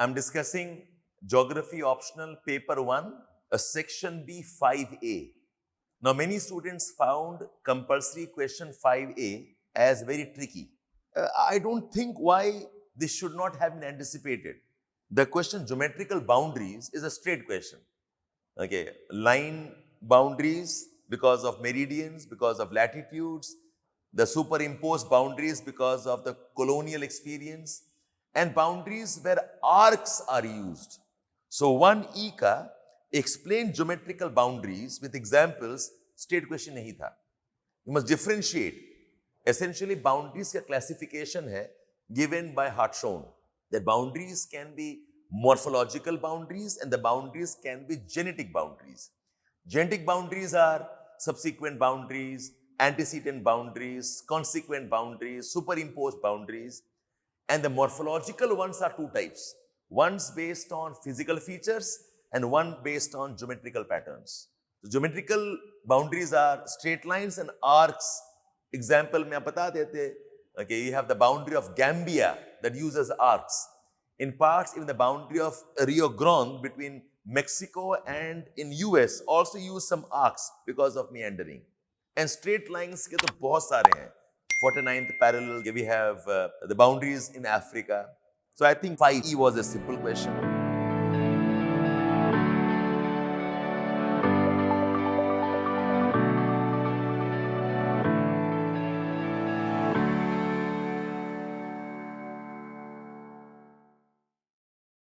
I'm discussing Geography Optional Paper 1, Section B 5A. Now, many students found compulsory question 5A as very tricky. I don't think why this should not have been anticipated. The question geometrical boundaries is a straight question. Okay, line boundaries because of meridians, because of latitudes, the superimposed boundaries because of the colonial experience, and boundaries where arcs are used. So 1E का explain geometrical boundaries with examples, state question नहीं था. You must differentiate. Essentially, boundaries का classification है given by Hartshorne. The boundaries can be morphological boundaries and the boundaries can be genetic boundaries. Genetic boundaries are subsequent boundaries, antecedent boundaries, consequent boundaries, superimposed boundaries. And the morphological ones are two types. One's based on physical features and one based on geometrical patterns. So geometrical boundaries are straight lines and arcs. Example mein aap bata dete. Okay, you have the boundary of Gambia that uses arcs. In parts, even the boundary of Rio Grande between Mexico and in US also use some arcs because of meandering. And straight lines ke to bahut sare hain. 49th parallel, we have the boundaries in Africa. So I think 5E was a simple question.